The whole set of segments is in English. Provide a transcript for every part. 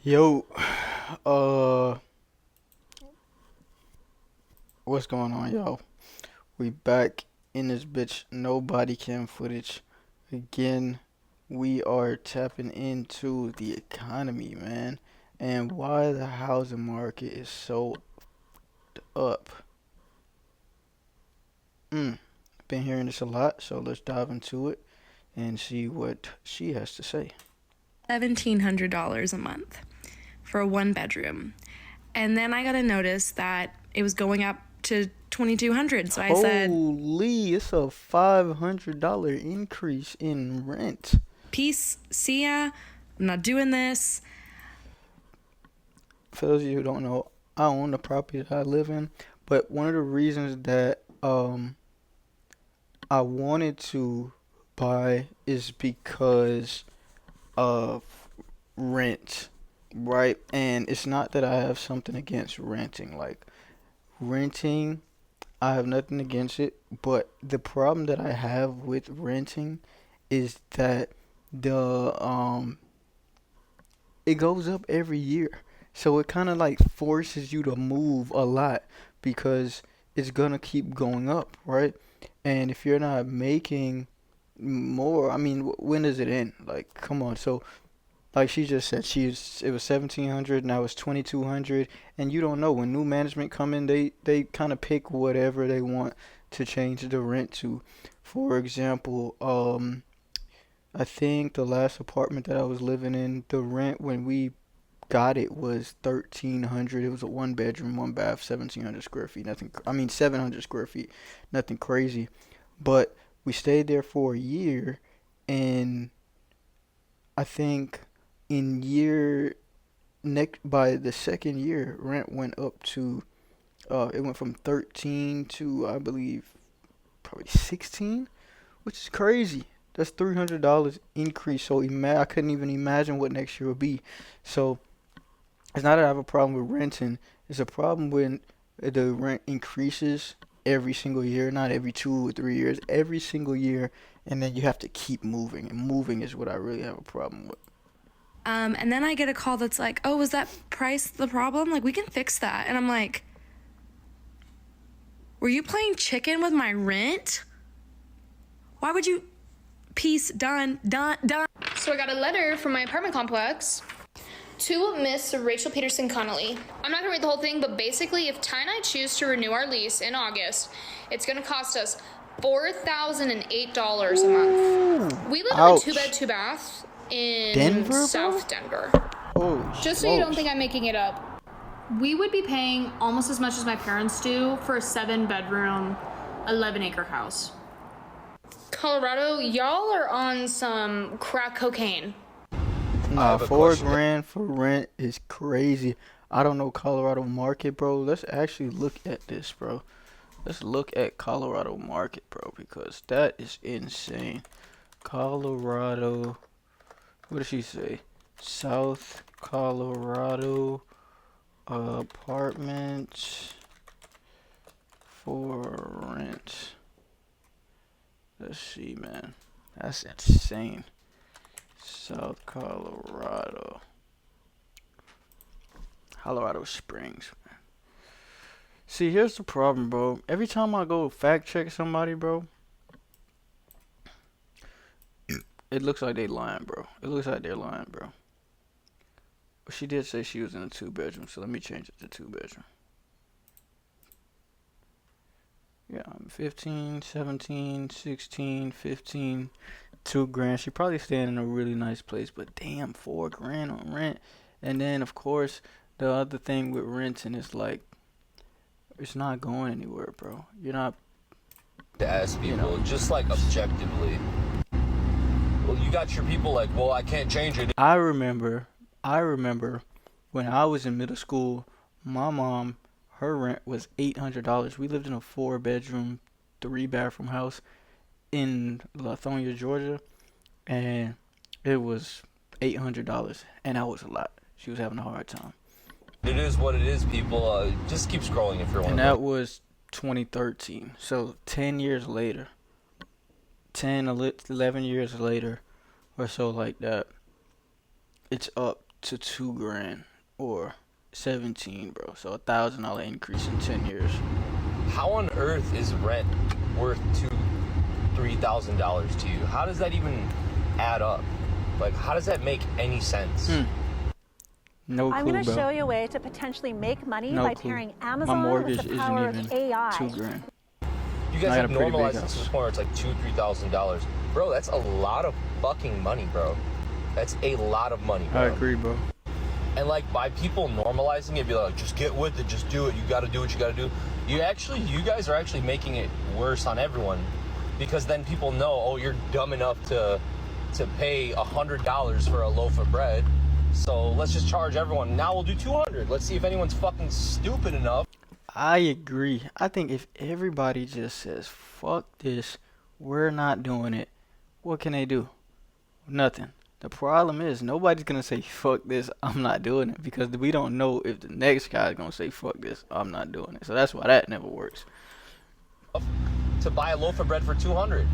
Yo, uh, what's going on, y'all? We back in this bitch, nobody cam footage. Again, we are tapping into the economy, man, and why the housing market is so up. Mm, been hearing this a lot, so let's dive into it and see what she has to say. $1,700 a month for a one bedroom. And then I got a notice that it was going up to 2,200. So I said, Holy, it's a $500 increase in rent. peace, see ya. I'm not doing this. For those of you who don't know, I own the property that I live in, but one of the reasons that I wanted to buy is because of rent, right? And it's not that I have something against renting. Like renting, I have nothing against it, but the problem that I have with renting is that the it goes up every year. So it kind of like forces you to move a lot because it's gonna keep going up, right? And if you're not making more, I mean, when does it end? Like, come on. So, like she just said, it was 1,700, now it's 2,200, and you don't know when new management come in, they kind of pick whatever they want to change the rent to. For example, I think the last apartment that I was living in, the rent when we got it was 1,300. It was a one bedroom, one bath, 1,700 square feet. Nothing. I mean 700 square feet. Nothing crazy. But we stayed there for a year, and I think in year next by the second year, rent went up to it went from 13 to I believe probably 16, which is crazy. That's $300 increase. So I couldn't even imagine what next year would be. So it's not that I have a problem with renting. It's a problem when the rent increases every single year, not every 2 or 3 years, every single year, and then you have to keep moving. And moving is what I really have a problem with. And then I get a call that's like, oh, was that price the problem? Like, we can fix that. And I'm like, were you playing chicken with my rent? Why would you? Peace, done. So I got a letter from my apartment complex to Miss Rachel Peterson Connolly. I'm not gonna read the whole thing, but basically, if Ty and I choose to renew our lease in August, it's gonna cost us $4,008 a month. We live in a Ouch. 2-bed, 2-bath in Denver, bro? South Denver. Holy Just so you don't smokes. think I'm making it up, we would be paying almost as much as my parents do for a 7-bedroom, 11-acre house. Colorado, y'all are on some crack cocaine. Nah, 4 grand for rent is crazy. I don't know Colorado market, bro. Let's actually look at this, bro. Let's look at Colorado market, bro, because that is insane. Colorado, what did she say? South Colorado apartments for rent. Let's see, man. That's insane. South Colorado. Colorado Springs. See, here's the problem, bro. Every time I go fact check somebody, bro, it looks like they lying, bro. It looks like they're lying, bro. But she did say she was in a 2 bedroom, so let me change it to 2 bedroom. Yeah, 15, 17, 16, 15, 2 grand. She probably staying in a really nice place, but damn, 4 grand on rent. And then, of course, the other thing with renting is like, it's not going anywhere, bro. You're not, To ask people, just like objectively. Well, you got your people like, well, I can't change it. I remember when I was in middle school, my mom, her rent was $800. We lived in a 4 bedroom, 3 bathroom house in Lithonia, Georgia, and it was $800, and that was a lot. She was having a hard time, It is what it is, people. Just keep scrolling if you're one and of that them. was 2013. So 10 years later, 10, 11 years later, or so like that, it's up to 2 grand or 17, bro. So $1,000 increase in 10 years. How on earth is rent worth $3,000 to you? How does that even add up? Like, how does that make any sense? No I'm clue, going to bro. show you a way to potentially make money No by clue. pairing My Amazon mortgage with the isn't power even of AI. 2 grand. You I guys got have a pretty big normalized it to house. the point where it's like $2,000-$3,000. Bro, that's a lot of fucking money, bro. That's a lot of money, bro. I agree, bro. And like by people normalizing it, be like, just get with it, just do it. You got to do what you got to do. You guys are actually making it worse on everyone, because then people know, oh, you're dumb enough to pay $100 for a loaf of bread. So let's just charge everyone. Now we'll do 200. Let's see if anyone's fucking stupid enough. I agree. I think if everybody just says, fuck this, we're not doing it, what can they do? Nothing. The problem is nobody's going to say, fuck this, I'm not doing it, because we don't know if the next guy is going to say, fuck this, I'm not doing it. So that's why that never works. To buy a loaf of bread for 200.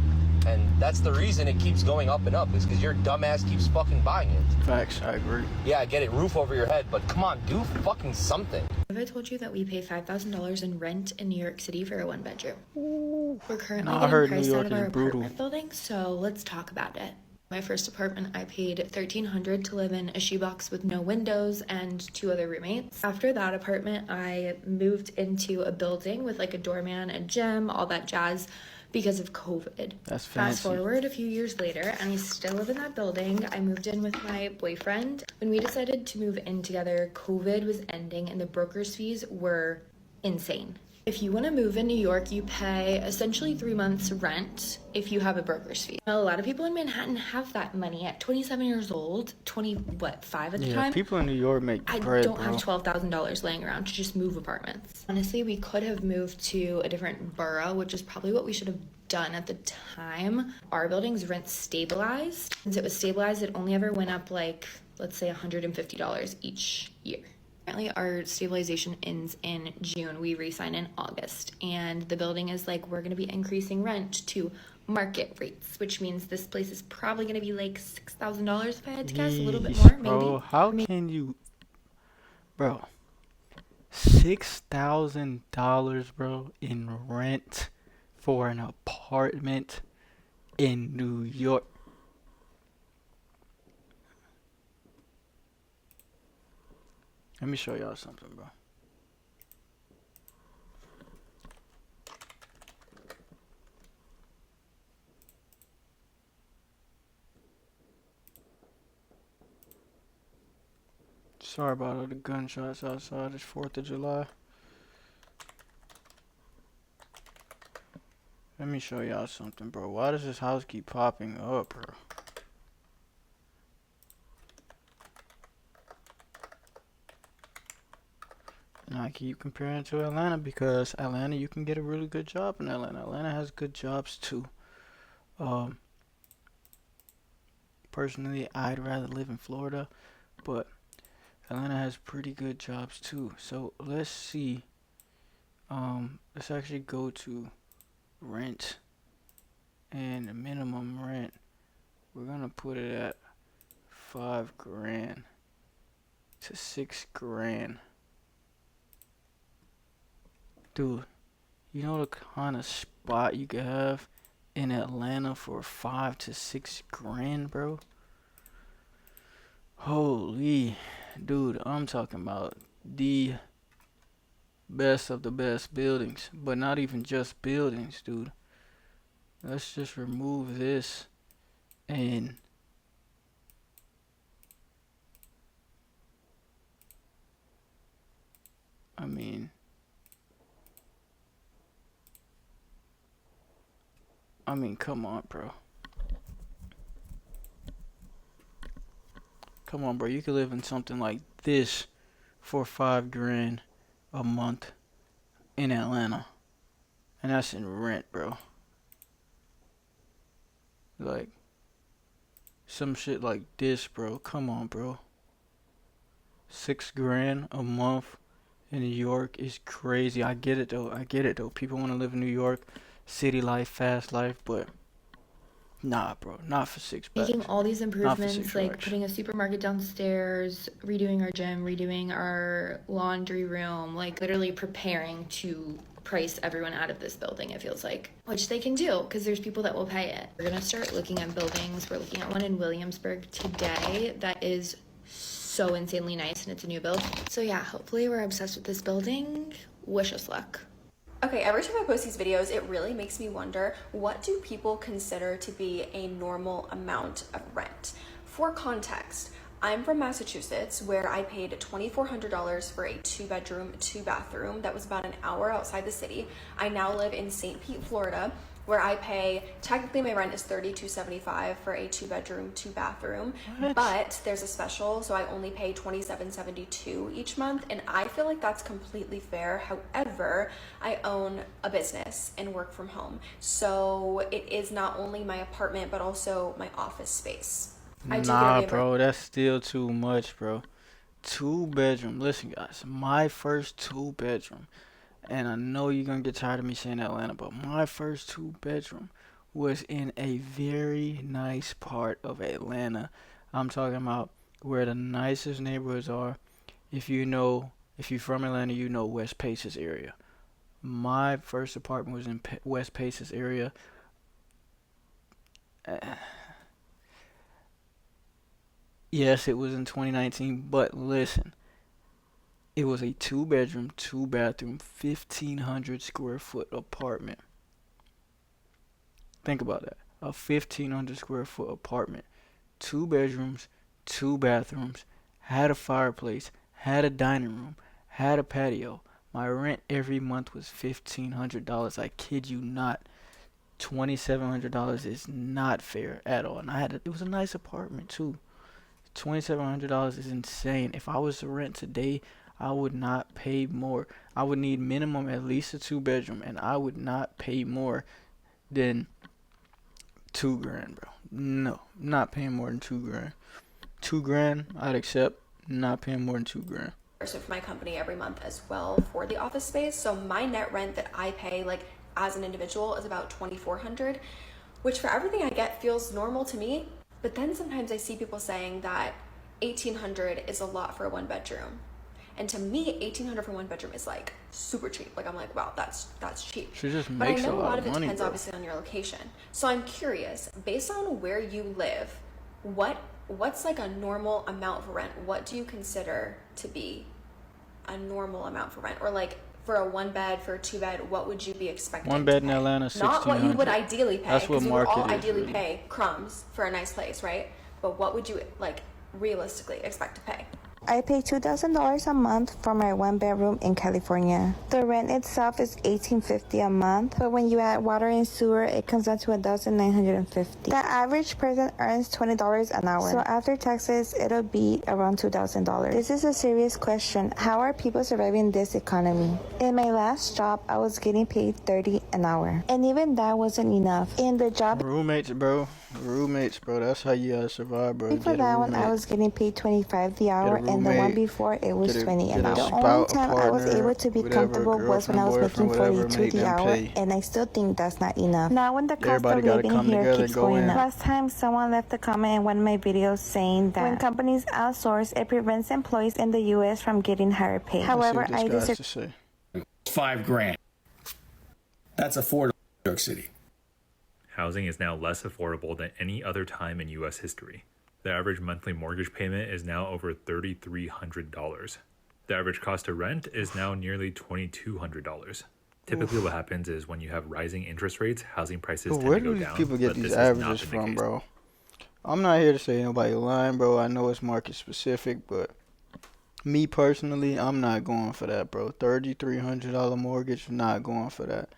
And that's the reason it keeps going up and up, is because your dumbass keeps fucking buying it. Facts, I agree. Yeah, I get it, roof over your head, but come on, do fucking something. Have I told you that we pay $5,000 in rent in New York City for a one bedroom? We're currently No, I getting heard New priced York out of is our brutal. apartment building, so let's talk about it. My first apartment, I paid $1,300 to live in a shoebox with no windows and 2 other roommates. After that apartment, I moved into a building with like a doorman, a gym, all that jazz, because of COVID. That's Fast fancy. forward a few years later, and I still live in that building. I moved in with my boyfriend. When we decided to move in together, COVID was ending and the broker's fees were insane. If you want to move in New York, you pay essentially 3 months rent if you have a broker's fee. Now, a lot of people in Manhattan have that money at 27 years old, 5 at the Yeah, time. people in New York make I bread, don't bro. have $12,000 laying around to just move apartments. Honestly, we could have moved to a different borough, which is probably what we should have done at the time. Our building's rent stabilized. Since it was stabilized, it only ever went up like, let's say $150 each year. Currently, our stabilization ends in June. We re-sign in August, and the building is like, we're going to be increasing rent to market rates, which means this place is probably going to be like $6,000 if I had to guess, a little bit more, Bro, maybe. how can you, bro, $6,000, bro, in rent for an apartment in New York? Let me show y'all something, bro. Sorry about all the gunshots outside. It's 4th of July. Let me show y'all something, bro. Why does this house keep popping up, bro? And I keep comparing to Atlanta because Atlanta, you can get a really good job in Atlanta. Atlanta has good jobs too. Personally, I'd rather live in Florida, but Atlanta has pretty good jobs too. So let's see. Let's actually go to rent and the minimum rent. We're gonna put it at 5 grand to 6 grand. Dude, you know the kind of spot you could have in Atlanta for 5 to 6 grand, bro? Holy, dude, I'm talking about the best of the best buildings, but not even just buildings, dude. Let's just remove this and I mean, come on, bro. Come on, bro. You could live in something like this for 5 grand a month in Atlanta. And that's in rent, bro. Like, some shit like this, bro. Come on, bro. 6 grand a month in New York is crazy. I get it, though. People want to live in New York. City life, fast life, but Nah, bro, not for six Making packs. all these Not for improvements, six like racks. putting a supermarket downstairs, redoing our gym, redoing our laundry room, like literally preparing to price everyone out of this building, it feels like, which they can do because there's people that will pay it. We're gonna start looking at buildings. We're looking at one in Williamsburg today that is so insanely nice, and it's a new build. So yeah, hopefully we're obsessed with this building. Wish us luck. Okay, every time I post these videos, it really makes me wonder, what do people consider to be a normal amount of rent? For context, I'm from Massachusetts, where I paid $2,400 for a 2-bedroom, 2-bathroom that was about an hour outside the city. I now live in St. Pete, Florida, where I pay, technically my rent is $32.75 for a 2-bedroom, 2-bathroom, but there's a special, so I only pay $27.72 each month, and I feel like that's completely fair. However, I own a business and work from home, so it is not only my apartment, but also my office space. I do get a Nah, reimbursement. bro, that's still too much, bro. 2 bedroom. Listen, guys, my first 2 bedroom, and I know you're gonna get tired of me saying Atlanta, but my first 2 bedroom was in a very nice part of Atlanta. I'm talking about where the nicest neighborhoods are. If you're from Atlanta, you know West Paces area. My first apartment was in West Paces area. Yes, it was in 2019, but listen, it was a 2 bedroom, 2 bathroom, 1,500 square foot apartment. Think about that. A 1,500 square foot apartment. 2 bedrooms, 2 bathrooms, had a fireplace, had a dining room, had a patio. My rent every month was $1,500. I kid you not. $2,700 is not fair at all. And it was a nice apartment too. $2,700 is insane. If I was to rent today, I would not pay more. I would need minimum at least a 2 bedroom, and I would not pay more than $2,000, bro. No, not paying more than $2,000. $2,000, I'd accept. Not paying more than $2,000. With my company every month as well for the office space. So my net rent that I pay, like as an individual, is about $2,400, which for everything I get feels normal to me. But then sometimes I see people saying that $1,800 is a lot for a 1 bedroom. And to me, $1,800 for 1 bedroom is like super cheap. Like I'm like, wow, that's cheap. She just But I makes a know a lot lot of of it money, depends bro. obviously on your location. So I'm curious, based on where you live, what's like a normal amount of rent? What do you consider to be a normal amount for rent? Or like for a 1 bed, for a 2 bed, what would you be expecting? One to bed in pay? Atlanta, Not what you would 1,600. ideally pay, That's what because we would all market is, ideally really. pay crumbs for a nice place, right? But what would you like realistically expect to pay? I pay $2,000 a month for my 1 bedroom in California. The rent itself is $1,850 a month, but when you add water and sewer, it comes down to $1,950. The average person earns $20 an hour, so after taxes, it'll be around $2,000. This is a serious question. How are people surviving this economy? In my last job, I was getting paid $30 an hour, and even that wasn't enough. In the job Roommates, bro. That's how you gotta survive, bro. before Get a that one, I roommate. was getting paid $25 the hour, Get a and the one roommate. before it was Get a- $20 an get a hour. The spout, only a time I was partner, able to be whatever, comfortable was when I was girlfriend, making boyfriend, whatever, 42 make the them hour, pay. and I still think that's not enough. Now when the cost Everybody of gotta living come here together keeps and go going in. up. Last time someone left a comment in one of my videos saying that when companies outsource, it prevents employees in the US from getting higher pay. Let's see However, what this I guy has disagree. to say. $5,000. That's affordable in New York City. Housing is now less affordable than any other time in U.S. history. The average monthly mortgage payment is now over $3,300. The average cost of rent is now nearly $2,200. Typically, what happens is when you have rising interest rates, housing prices But tend where to do go these down. people get but these this has not averages been the from, case. bro? I'm not here to say nobody lying, bro. I know it's market specific, but me personally, I'm not going for that, bro. $3,300 mortgage, not going for that.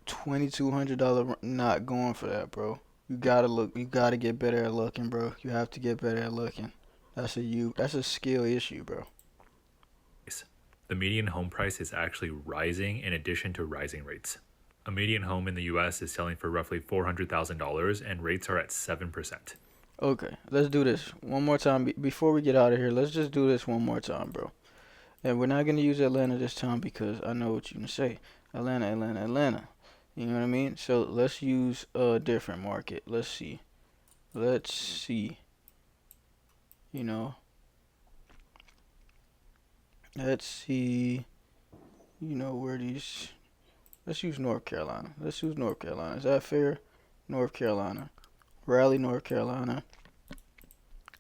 $2,200, not going for that, bro. You gotta get better at looking, bro. You have to get better at looking. That's a skill issue, bro. The median home price is actually rising in addition to rising rates. A median home in the US is selling for roughly $400,000 and rates are at 7%. Okay, let's do this one more time. Before we get out of here, let's just do this one more time, bro. And we're not going to use Atlanta this time because I know what you're going to say. Atlanta. You know what I mean? So let's use a different market. Let's see. You know, let's see. You know where these. Let's use North Carolina. Is that fair? North Carolina, Raleigh, North Carolina.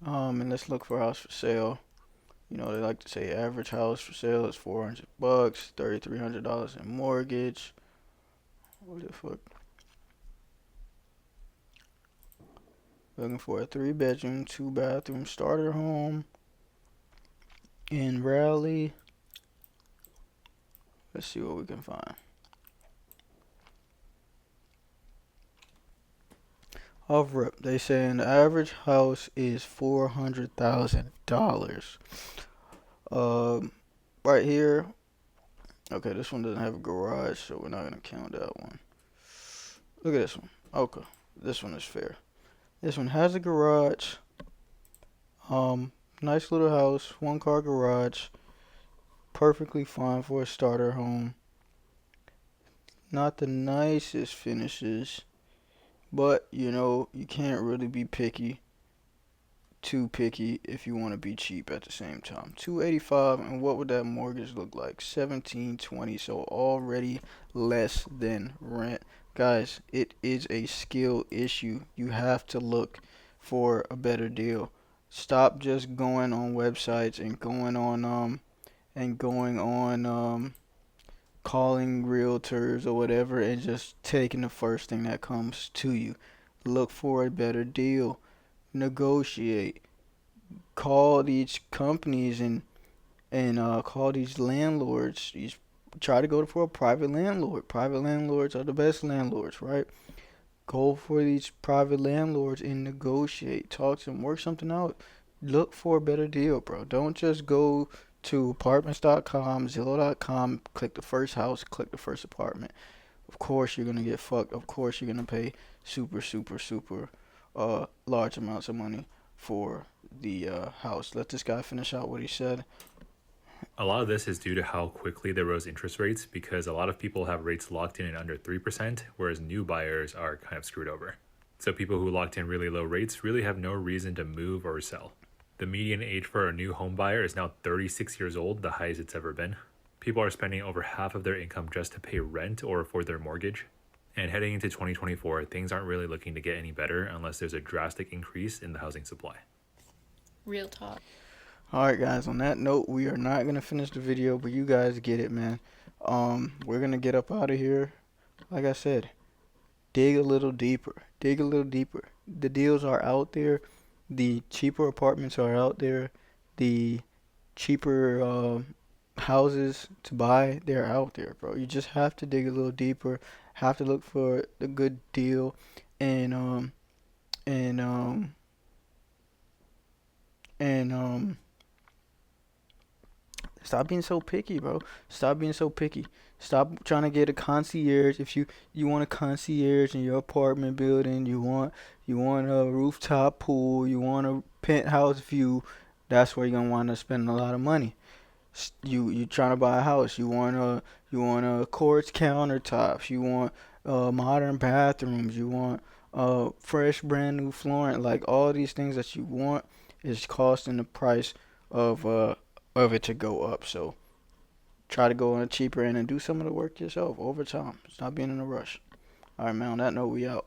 And let's look for a house for sale. You know, they like to say average house for sale is $400, $3,300 in mortgage. What the fuck? Looking for a 3-bedroom, 2-bathroom starter home in Raleigh. Let's see what we can find. Off rip, they saying the average house is $400,000. Right here. Okay, this one doesn't have a garage, so we're not gonna count that one. Look at this one. Okay, this one is fair. This one has a garage. Nice little house, 1-car garage. Perfectly fine for a starter home. Not the nicest finishes, but you know, you can't really be too picky if you want to be cheap at the same time. $285, and what would that mortgage look like? $1,720, so already less than rent. Guys, it is a skill issue. You have to look for a better deal. Stop just going on websites and going on calling realtors or whatever and just taking the first thing that comes to you. Look for a better deal. Negotiate. Call these companies and call these landlords. Try to go for a private landlord. Private landlords are the best landlords, right? Go for these private landlords and negotiate. Talk to them. Work something out. Look for a better deal, bro. Don't just go to apartments.com, Zillow.com, click the first house, click the first apartment. Of course you're going to get fucked. Of course you're going to pay super large amounts of money for the house. Let this guy finish out what he said. A lot of this is due to how quickly they rose interest rates, because a lot of people have rates locked in at under 3%, whereas new buyers are kind of screwed over. So people who locked in really low rates really have no reason to move or sell. The median age for a new home buyer is now 36 years old, the highest it's ever been. People are spending over half of their income just to pay rent or for their mortgage. And heading into 2024, things aren't really looking to get any better unless there's a drastic increase in the housing supply. Real talk. Alright guys, on that note, we are not going to finish the video, but you guys get it, man. We're going to get up out of here. Like I said, dig a little deeper. The deals are out there. The cheaper apartments are out there. The cheaper houses to buy, they're out there, bro. You just have to dig a little deeper. Have to look for the good deal, and stop being so picky, bro. Stop being so picky. Stop trying to get a concierge. If you want a concierge in your apartment building, you want a rooftop pool, you want a penthouse view, that's where you're gonna want to spend a lot of money. You trying to buy a house, you want a quartz countertops, you want modern bathrooms, you want fresh brand new flooring. Like, all these things that you want is costing the price of it to go up. So try to go on a cheaper end and do some of the work yourself over time. Stop being in a rush. All right, man, on that note, we out.